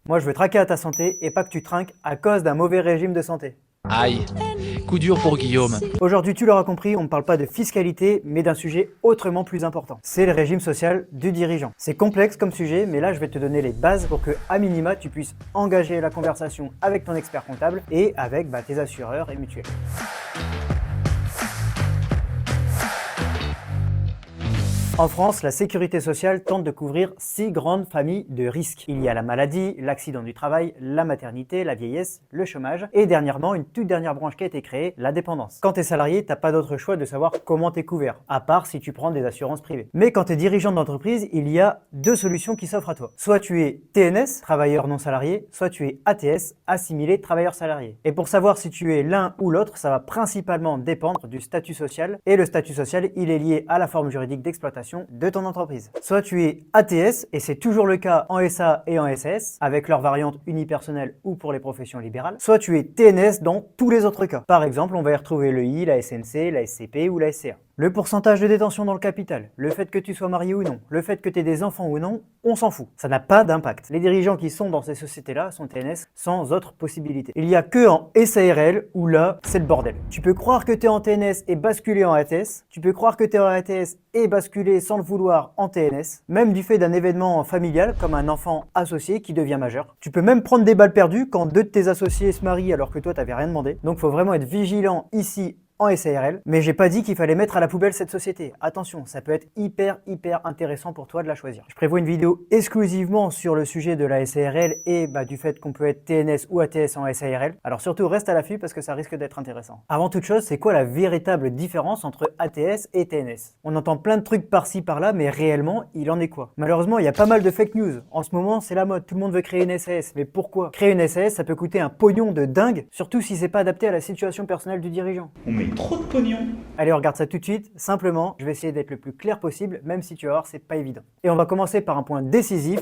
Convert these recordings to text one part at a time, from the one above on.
Moi, je veux traquer à ta santé et pas que tu trinques à cause d'un mauvais régime de santé. Aïe, coup dur pour Guillaume. Aujourd'hui, tu l'auras compris, on ne parle pas de fiscalité, mais d'un sujet autrement plus important. C'est le régime social du dirigeant. C'est complexe comme sujet, mais là, je vais te donner les bases pour que, à minima, tu puisses engager la conversation avec ton expert comptable et avec tes assureurs et mutuelles. En France, la sécurité sociale tente de couvrir 6 grandes familles de risques. Il y a la maladie, l'accident du travail, la maternité, la vieillesse, le chômage et dernièrement, une toute dernière branche qui a été créée, la dépendance. Quand tu es salarié, t'as pas d'autre choix de savoir comment tu es couvert, à part si tu prends des assurances privées. Mais quand tu es dirigeant d'entreprise, il y a deux solutions qui s'offrent à toi. Soit tu es TNS, travailleur non salarié, soit tu es ATS, assimilé travailleur salarié. Et pour savoir si tu es l'un ou l'autre, ça va principalement dépendre du statut social. Et le statut social, il est lié à la forme juridique d'exploitation de ton entreprise. Soit tu es ATS, et c'est toujours le cas en SA et en SAS, avec leurs variantes unipersonnelles ou pour les professions libérales. Soit tu es TNS dans tous les autres cas. Par exemple, on va y retrouver l'EI, la SNC, la SCP ou la SCA. Le pourcentage de détention dans le capital, le fait que tu sois marié ou non, le fait que tu aies des enfants ou non, on s'en fout. Ça n'a pas d'impact. Les dirigeants qui sont dans ces sociétés-là sont TNS sans autre possibilité. Il n'y a que en SARL où là, c'est le bordel. Tu peux croire que tu es en TNS et basculer en ATS. Tu peux croire que tu es en ATS et basculer sans le vouloir en TNS. Même du fait d'un événement familial comme un enfant associé qui devient majeur. Tu peux même prendre des balles perdues quand deux de tes associés se marient alors que toi, tu n'avais rien demandé. Donc, il faut vraiment être vigilant ici en SARL, mais j'ai pas dit qu'il fallait mettre à la poubelle cette société. Attention, ça peut être hyper intéressant pour toi de la choisir. Je prévois une vidéo exclusivement sur le sujet de la SARL et du fait qu'on peut être TNS ou ATS en SARL. Alors surtout reste à l'affût parce que ça risque d'être intéressant. Avant toute chose, c'est quoi la véritable différence entre ATS et TNS? On entend plein de trucs par-ci par-là, mais réellement, il en est quoi? Malheureusement, il y a pas mal de fake news. En ce moment, c'est la mode, tout le monde veut créer une SAS. Mais pourquoi? Créer une SAS, ça peut coûter un pognon de dingue, surtout si c'est pas adapté à la situation personnelle du dirigeant. Trop de pognon. Allez, on regarde ça tout de suite. Simplement, je vais essayer d'être le plus clair possible, même si tu vas voir, c'est pas évident. Et on va commencer par un point décisif.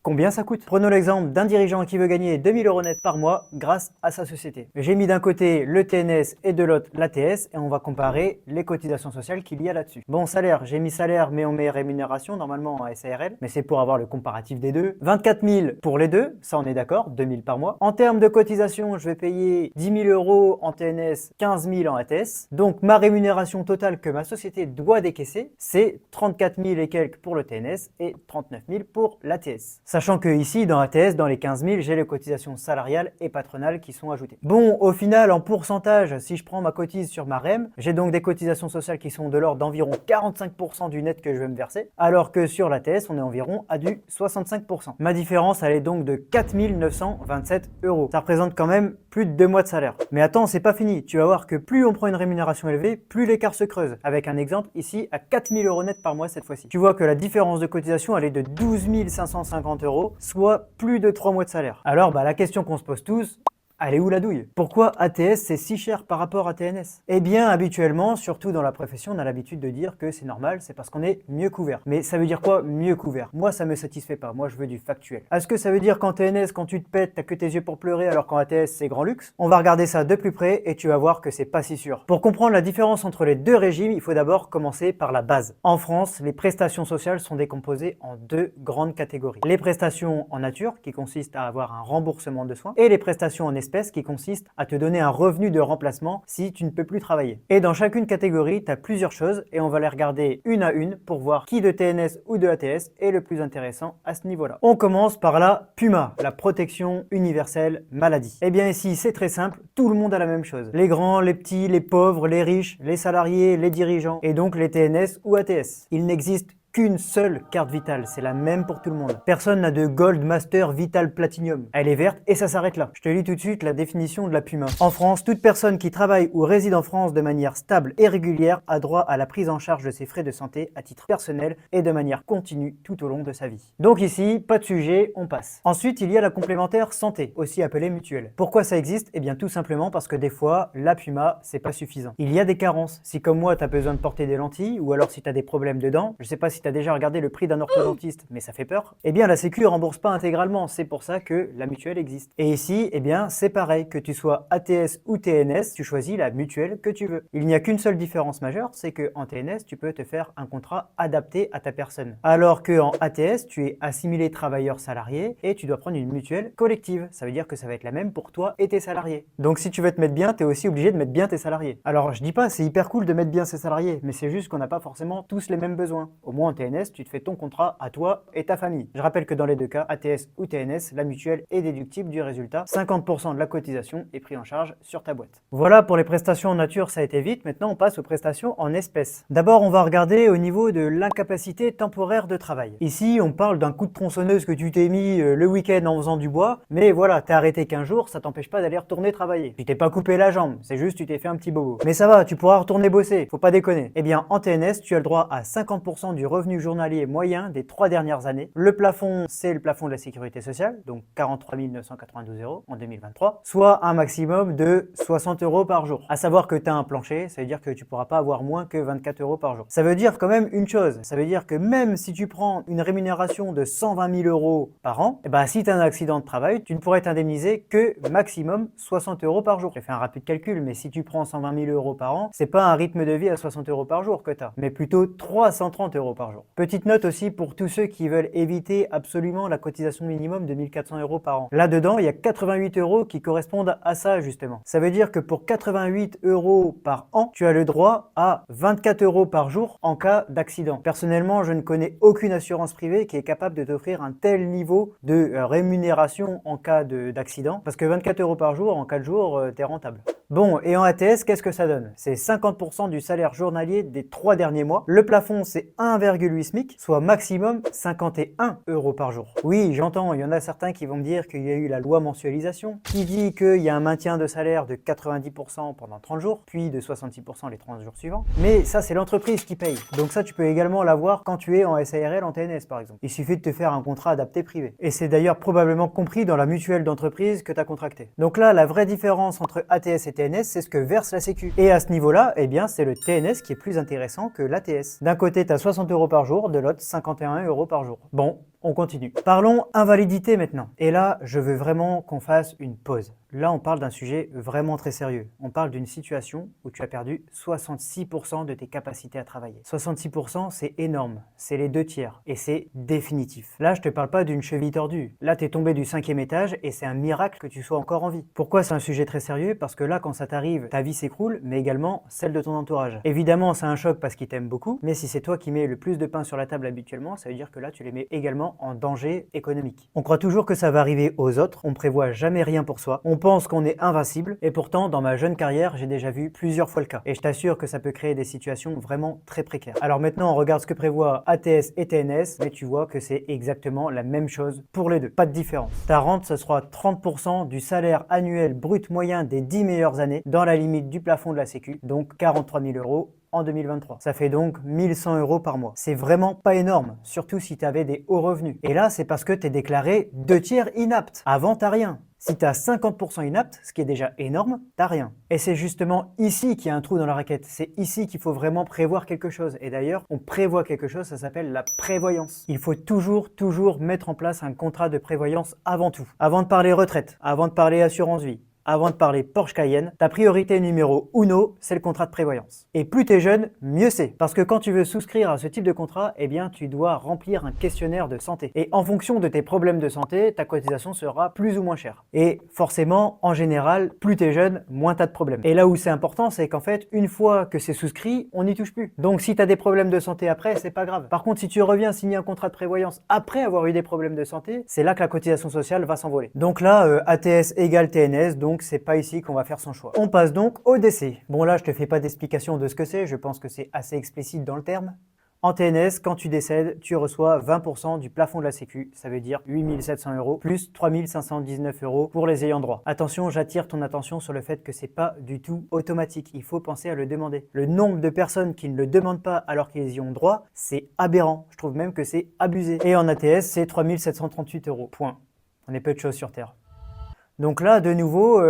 Combien ça coûte? Prenons l'exemple d'un dirigeant qui veut gagner 2000 € net par mois grâce à sa société. J'ai mis d'un côté le TNS et de l'autre l'ATS et on va comparer les cotisations sociales qu'il y a là-dessus. Bon, salaire, j'ai mis salaire mais on met rémunération normalement en SARL, mais c'est pour avoir le comparatif des deux. 24 000 pour les deux, ça on est d'accord, 2000 par mois. En termes de cotisation, je vais payer 10 000 € en TNS, 15 000 en ATS. Donc ma rémunération totale que ma société doit décaisser, c'est 34 000 et quelques pour le TNS et 39 000 pour l'ATS. Sachant que ici, dans ATS, dans les 15 000, j'ai les cotisations salariales et patronales qui sont ajoutées. Bon, au final, en pourcentage, si je prends ma cotise sur ma REM, j'ai donc des cotisations sociales qui sont de l'ordre d'environ 45% du net que je vais me verser, alors que sur l'ATS, on est environ à du 65%. Ma différence, elle est donc de 4 927 €. Ça représente quand même plus de 2 mois de salaire. Mais attends, c'est pas fini. Tu vas voir que plus on prend une rémunération élevée, plus l'écart se creuse. Avec un exemple ici à 4 000 € net par mois cette fois-ci. Tu vois que la différence de cotisation, elle est de 12 550 €, soit plus de 3 mois de salaire. Alors, la question qu'on se pose tous, elle est où la douille? Pourquoi ATS c'est si cher par rapport à TNS? Eh bien, habituellement, surtout dans la profession, on a l'habitude de dire que c'est normal, c'est parce qu'on est mieux couvert. Mais ça veut dire quoi, mieux couvert? Moi, ça me satisfait pas. Moi, je veux du factuel. Est-ce que ça veut dire qu'en TNS, quand tu te pètes, t'as que tes yeux pour pleurer, alors qu'en ATS, c'est grand luxe? On va regarder ça de plus près et tu vas voir que c'est pas si sûr. Pour comprendre la différence entre les deux régimes, il faut d'abord commencer par la base. En France, les prestations sociales sont décomposées en deux grandes catégories. Les prestations en nature, qui consistent à avoir un remboursement de soins, et les prestations en espèces qui consiste à te donner un revenu de remplacement si tu ne peux plus travailler. Et dans chacune catégorie, tu as plusieurs choses et on va les regarder une à une pour voir qui de TNS ou de ATS est le plus intéressant à ce niveau-là. On commence par la PUMA, la protection universelle maladie. Eh bien ici, c'est très simple, tout le monde a la même chose. Les grands, les petits, les pauvres, les riches, les salariés, les dirigeants et donc les TNS ou ATS. Il n'existe qu'une seule carte vitale, c'est la même pour tout le monde. Personne n'a de Gold, Master, Vital, Platinum. Elle est verte et ça s'arrête là. Je te lis tout de suite la définition de la PUMA. En France, toute personne qui travaille ou réside en France de manière stable et régulière a droit à la prise en charge de ses frais de santé à titre personnel et de manière continue tout au long de sa vie. Donc ici, pas de sujet, on passe. Ensuite, il y a la complémentaire santé, aussi appelée mutuelle. Pourquoi ça existe? Eh bien tout simplement parce que des fois, la PUMA, c'est pas suffisant. Il y a des carences. Si comme moi, tu as besoin de porter des lentilles ou alors si tu as des problèmes de dents, je sais pas si tu tu as déjà regardé le prix d'un orthodontiste, mais ça fait peur, eh bien la Sécu ne rembourse pas intégralement, c'est pour ça que la mutuelle existe. Et ici, eh bien c'est pareil, que tu sois ATS ou TNS, tu choisis la mutuelle que tu veux. Il n'y a qu'une seule différence majeure, c'est qu'en TNS, tu peux te faire un contrat adapté à ta personne. Alors qu'en ATS, tu es assimilé travailleur salarié et tu dois prendre une mutuelle collective. Ça veut dire que ça va être la même pour toi et tes salariés. Donc si tu veux te mettre bien, tu es aussi obligé de mettre bien tes salariés. Alors je dis pas, c'est hyper cool de mettre bien ses salariés, mais c'est juste qu'on n'a pas forcément tous les mêmes besoins. Au moins en TNS, tu te fais ton contrat à toi et ta famille. Je rappelle que dans les deux cas, ATS ou TNS, la mutuelle est déductible du résultat. 50% de la cotisation est pris en charge sur ta boîte. Voilà pour les prestations en nature, ça a été vite. Maintenant, on passe aux prestations en espèces. D'abord, on va regarder au niveau de l'incapacité temporaire de travail. Ici, on parle d'un coup de tronçonneuse que tu t'es mis le week-end en faisant du bois, mais voilà, t'es arrêté 15 jours, ça t'empêche pas d'aller retourner travailler. Tu t'es pas coupé la jambe, c'est juste tu t'es fait un petit bobo. Mais ça va, tu pourras retourner bosser, faut pas déconner. Eh bien, en TNS, tu as le droit à 50% du revenu journalier moyen des 3 dernières années. Le plafond, c'est le plafond de la sécurité sociale, donc 43 992 € en 2023, soit un maximum de 60 € par jour. À savoir que tu as un plancher, ça veut dire que tu pourras pas avoir moins que 24 € par jour. Ça veut dire quand même une chose, ça veut dire que même si tu prends une rémunération de 120 000 € par an, eh ben, si tu as un accident de travail, tu ne pourrais t'indemniser que maximum 60 € par jour. J'ai fait un rapide calcul, mais si tu prends 120 000 € par an, c'est pas un rythme de vie à 60 € par jour que tu as, mais plutôt 330 € par jour. Petite note aussi pour tous ceux qui veulent éviter absolument la cotisation minimum de 1 400 € par an. Là-dedans, il y a 88 € qui correspondent à ça justement. Ça veut dire que pour 88 € par an, tu as le droit à 24 € par jour en cas d'accident. Personnellement, je ne connais aucune assurance privée qui est capable de t'offrir un tel niveau de rémunération en cas d'accident, parce que 24 € par jour, en 4 jours, t'es rentable. Bon, et en ATS, qu'est-ce que ça donne? C'est 50% du salaire journalier des 3 derniers mois. Le plafond, c'est 1,8 SMIC, soit maximum 51 € par jour. Oui, j'entends, il y en a certains qui vont me dire qu'il y a eu la loi mensualisation, qui dit qu'il y a un maintien de salaire de 90% pendant 30 jours, puis de 66% les 30 jours suivants. Mais ça, c'est l'entreprise qui paye. Donc ça, tu peux également l'avoir quand tu es en SARL, en TNS par exemple. Il suffit de te faire un contrat adapté privé. Et c'est d'ailleurs probablement compris dans la mutuelle d'entreprise que tu as contracté. Donc là, la vraie différence entre ATS et TNS, c'est ce que verse la Sécu. Et à ce niveau-là, eh bien, c'est le TNS qui est plus intéressant que l'ATS. D'un côté, tu as 60 € par jour, de l'autre, 51 € par jour. Bon, on continue. Parlons invalidité maintenant. Et là, je veux vraiment qu'on fasse une pause. Là, on parle d'un sujet vraiment très sérieux. On parle d'une situation où tu as perdu 66% de tes capacités à travailler. 66%, c'est énorme. C'est les 2/3 et c'est définitif. Là, je te parle pas d'une cheville tordue. Là, tu es tombé du 5e étage et c'est un miracle que tu sois encore en vie. Pourquoi c'est un sujet très sérieux? Parce que là, quand ça t'arrive, ta vie s'écroule, mais également celle de ton entourage. Évidemment, c'est un choc parce qu'ils t'aiment beaucoup, mais si c'est toi qui mets le plus de pain sur la table habituellement, ça veut dire que là, tu les mets également en danger économique. On croit toujours que ça va arriver aux autres, on prévoit jamais rien pour soi, on pense qu'on est invincible, et pourtant, dans ma jeune carrière, j'ai déjà vu plusieurs fois le cas. Et je t'assure que ça peut créer des situations vraiment très précaires. Alors maintenant, on regarde ce que prévoit ATS et TNS, mais tu vois que c'est exactement la même chose pour les deux. Pas de différence. Ta rente, ce sera 30% du salaire annuel brut moyen des 10 meilleures années, dans la limite du plafond de la Sécu, donc 43 000 € en 2023. Ça fait donc 1 100 € par mois. C'est vraiment pas énorme, surtout si tu avais des hauts revenus. Et là, c'est parce que tu es déclaré 2/3 inapte. Avant, t'as rien. Si tu as 50% inapte, ce qui est déjà énorme, t'as rien. Et c'est justement ici qu'il y a un trou dans la raquette. C'est ici qu'il faut vraiment prévoir quelque chose. Et d'ailleurs, on prévoit quelque chose, ça s'appelle la prévoyance. Il faut toujours mettre en place un contrat de prévoyance avant tout. Avant de parler retraite, avant de parler assurance vie, avant de parler Porsche Cayenne, ta priorité numéro uno, c'est le contrat de prévoyance. Et plus t'es jeune, mieux c'est. Parce que quand tu veux souscrire à ce type de contrat, eh bien, tu dois remplir un questionnaire de santé. Et en fonction de tes problèmes de santé, ta cotisation sera plus ou moins chère. Et forcément, en général, plus t'es jeune, moins t'as de problèmes. Et là où c'est important, c'est qu'en fait, une fois que c'est souscrit, on n'y touche plus. Donc si t'as des problèmes de santé après, c'est pas grave. Par contre, si tu reviens signer un contrat de prévoyance après avoir eu des problèmes de santé, c'est là que la cotisation sociale va s'envoler. Donc là, ATS égale TNS, donc c'est pas ici qu'on va faire son choix. On passe donc au décès. Bon là, je te fais pas d'explication de ce que c'est, je pense que c'est assez explicite dans le terme. En TNS, quand tu décèdes, tu reçois 20% du plafond de la Sécu, ça veut dire 8 700 € plus 3 519 € pour les ayants droit. Attention, j'attire ton attention sur le fait que c'est pas du tout automatique, il faut penser à le demander. Le nombre de personnes qui ne le demandent pas alors qu'ils y ont droit, c'est aberrant. Je trouve même que c'est abusé. Et en ATS, c'est 3 738 €. Point. On est peu de choses sur Terre. Donc là, de nouveau,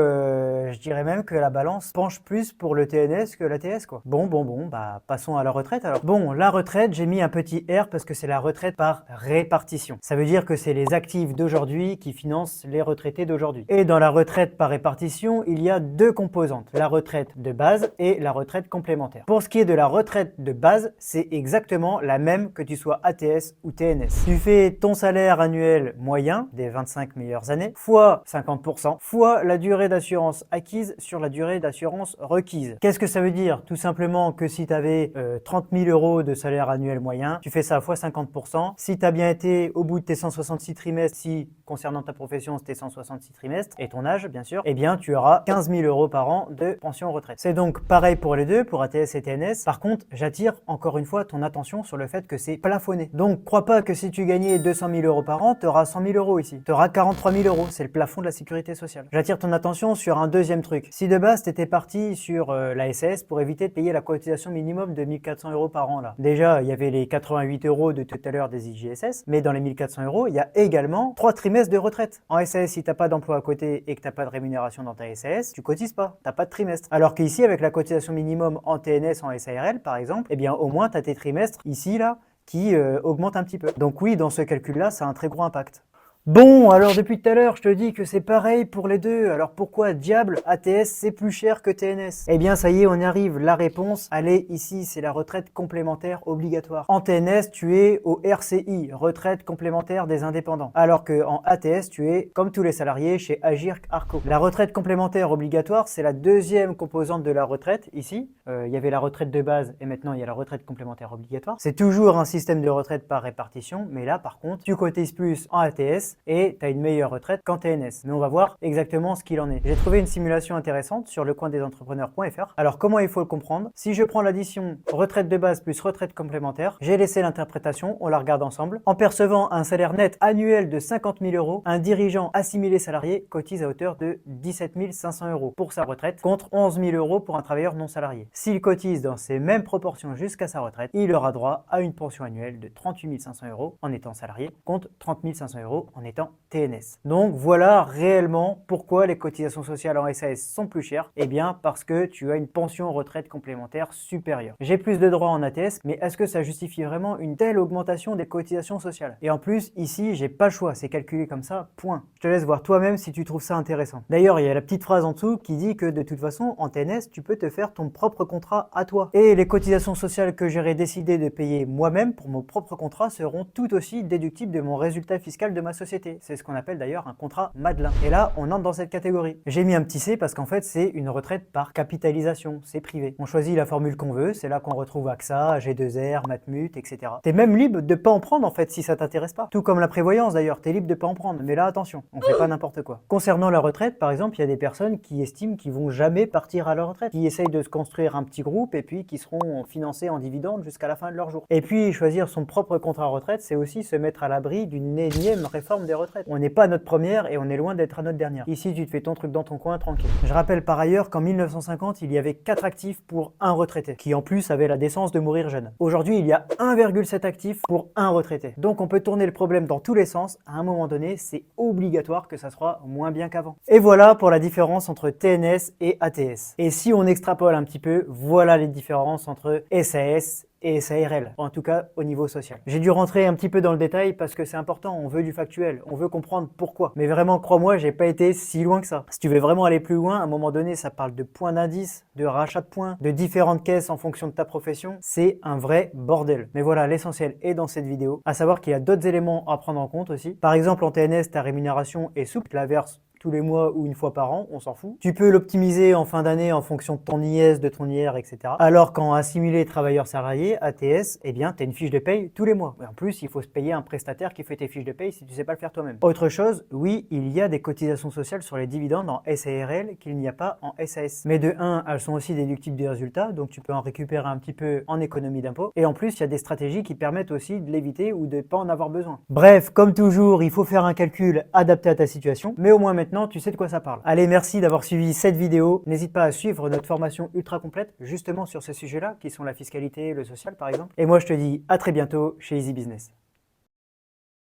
Je dirais même que la balance penche plus pour le TNS que l'ATS, quoi. Bon, bah passons à la retraite alors. Bon, la retraite, j'ai mis un petit R parce que c'est la retraite par répartition. Ça veut dire que c'est les actifs d'aujourd'hui qui financent les retraités d'aujourd'hui. Et dans la retraite par répartition, il y a deux composantes, la retraite de base et la retraite complémentaire. Pour ce qui est de la retraite de base, c'est exactement la même que tu sois ATS ou TNS. Tu fais ton salaire annuel moyen des 25 meilleures années fois 50% fois la durée d'assurance acquise sur la durée d'assurance requise. Qu'est-ce que ça veut dire? Tout simplement que si tu avais 30 000 € de salaire annuel moyen, tu fais ça fois 50%. Si tu as bien été au bout de tes 166 trimestres, si concernant ta profession c'était 166 trimestres et ton âge bien sûr, eh bien tu auras 15 000 € par an de pension retraite. C'est donc pareil pour les deux, pour ATS et TNS. Par contre, j'attire encore une fois ton attention sur le fait que c'est plafonné. Donc crois pas que si tu gagnais 200 000 € par an, tu auras 100 000 € ici. Tu auras 43 000 €, c'est le plafond de la sécurité sociale. J'attire ton attention sur un deuxième truc. Si de base tu étais parti sur la SAS pour éviter de payer la cotisation minimum de 1 400 € par an là. Déjà, il y avait les 88 € de tout à l'heure des IGSS, mais dans les 1 400 €, il y a également 3 trimestres de retraite. En SAS, si tu n'as pas d'emploi à côté et que tu n'as pas de rémunération dans ta SAS, tu cotises pas, tu n'as pas de trimestre. Alors qu'ici, avec la cotisation minimum en TNS, en SARL par exemple, eh bien au moins tu as tes trimestres ici là qui augmentent un petit peu. Donc oui, dans ce calcul-là, ça a un très gros impact. Bon, alors depuis tout à l'heure, je te dis que c'est pareil pour les deux. Alors pourquoi diable ATS c'est plus cher que TNS? Eh bien ça y est, on y arrive. La réponse, allez, ici, c'est la retraite complémentaire obligatoire. En TNS, tu es au RCI, retraite complémentaire des indépendants. Alors qu'en ATS, tu es, comme tous les salariés, chez Agirc Arco. La retraite complémentaire obligatoire, c'est la deuxième composante de la retraite, ici. Il y avait la retraite de base et maintenant il y a la retraite complémentaire obligatoire. C'est toujours un système de retraite par répartition, mais là par contre, tu cotises plus en ATS et tu as une meilleure retraite qu'en TNS. Mais on va voir exactement ce qu'il en est. J'ai trouvé une simulation intéressante sur lecoindesentrepreneurs.fr. Alors comment il faut le comprendre? Si je prends l'addition retraite de base plus retraite complémentaire, j'ai laissé l'interprétation, on la regarde ensemble. En percevant un salaire net annuel de 50 000 €, un dirigeant assimilé salarié cotise à hauteur de 17 500 € pour sa retraite contre 11 000 € pour un travailleur non salarié. S'il cotise dans ces mêmes proportions jusqu'à sa retraite, il aura droit à une pension annuelle de 38 500 € en étant salarié contre 30 500 € en étant TNS. Donc voilà réellement pourquoi les cotisations sociales en SAS sont plus chères. Eh bien parce que tu as une pension retraite complémentaire supérieure. J'ai plus de droits en ATS, mais est-ce que ça justifie vraiment une telle augmentation des cotisations sociales? Et en plus, ici, j'ai pas le choix, c'est calculé comme ça, point. Je te laisse voir toi-même si tu trouves ça intéressant. D'ailleurs, il y a la petite phrase en dessous qui dit que de toute façon, en TNS, tu peux te faire ton propre contrat à toi. Et les cotisations sociales que j'aurais décidé de payer moi-même pour mon propre contrat seront tout aussi déductibles de mon résultat fiscal de ma société. C'est ce qu'on appelle d'ailleurs un contrat Madelin. Et là, on entre dans cette catégorie. J'ai mis un petit C parce qu'en fait, c'est une retraite par capitalisation, c'est privé. On choisit la formule qu'on veut, c'est là qu'on retrouve AXA, G2R, Matmut, etc. T'es même libre de pas en prendre en fait si ça t'intéresse pas. Tout comme la prévoyance d'ailleurs, t'es libre de pas en prendre. Mais là, attention, on fait pas n'importe quoi. Concernant la retraite, par exemple, il y a des personnes qui estiment qu'ils vont jamais partir à leur retraite, qui essayent de se construire un petit groupe et puis qui seront financés en dividendes jusqu'à la fin de leur jour. Et puis, choisir son propre contrat retraite, c'est aussi se mettre à l'abri d'une énième réforme des retraites. On n'est pas à notre première et on est loin d'être à notre dernière. Ici, tu te fais ton truc dans ton coin, tranquille. Je rappelle par ailleurs qu'en 1950, il y avait 4 actifs pour un retraité, qui en plus avait la décence de mourir jeune. Aujourd'hui, il y a 1,7 actifs pour un retraité. Donc on peut tourner le problème dans tous les sens. À un moment donné, c'est obligatoire que ça soit moins bien qu'avant. Et voilà pour la différence entre TNS et ATS. Et si on extrapole un petit peu, voilà les différences entre SAS et SARL, en tout cas au niveau social. J'ai dû rentrer un petit peu dans le détail parce que c'est important, on veut du factuel, on veut comprendre pourquoi. Mais vraiment, crois-moi, j'ai pas été si loin que ça. Si tu veux vraiment aller plus loin, à un moment donné, ça parle de points d'indice, de rachat de points, de différentes caisses en fonction de ta profession. C'est un vrai bordel. Mais voilà, l'essentiel est dans cette vidéo, à savoir qu'il y a d'autres éléments à prendre en compte aussi. Par exemple, en TNS, ta rémunération est souple, la verse tous les mois ou une fois par an, on s'en fout. Tu peux l'optimiser en fin d'année en fonction de ton IS, de ton IR, etc. Alors qu'en assimilé travailleur salarié, ATS, eh bien, tu as une fiche de paye tous les mois. Et en plus, il faut se payer un prestataire qui fait tes fiches de paye si tu sais pas le faire toi-même. Autre chose, oui, il y a des cotisations sociales sur les dividendes en SARL qu'il n'y a pas en SAS. Mais de 1, elles sont aussi déductibles des résultats, donc tu peux en récupérer un petit peu en économie d'impôt. Et en plus, il y a des stratégies qui permettent aussi de l'éviter ou de ne pas en avoir besoin. Bref, comme toujours, il faut faire un calcul adapté à ta situation, mais au moins maintenant, tu sais de quoi ça parle. Allez, merci d'avoir suivi cette vidéo. N'hésite pas à suivre notre formation ultra complète justement sur ce sujet-là, qui sont la fiscalité et le social par exemple. Et moi, je te dis à très bientôt chez Easy Business.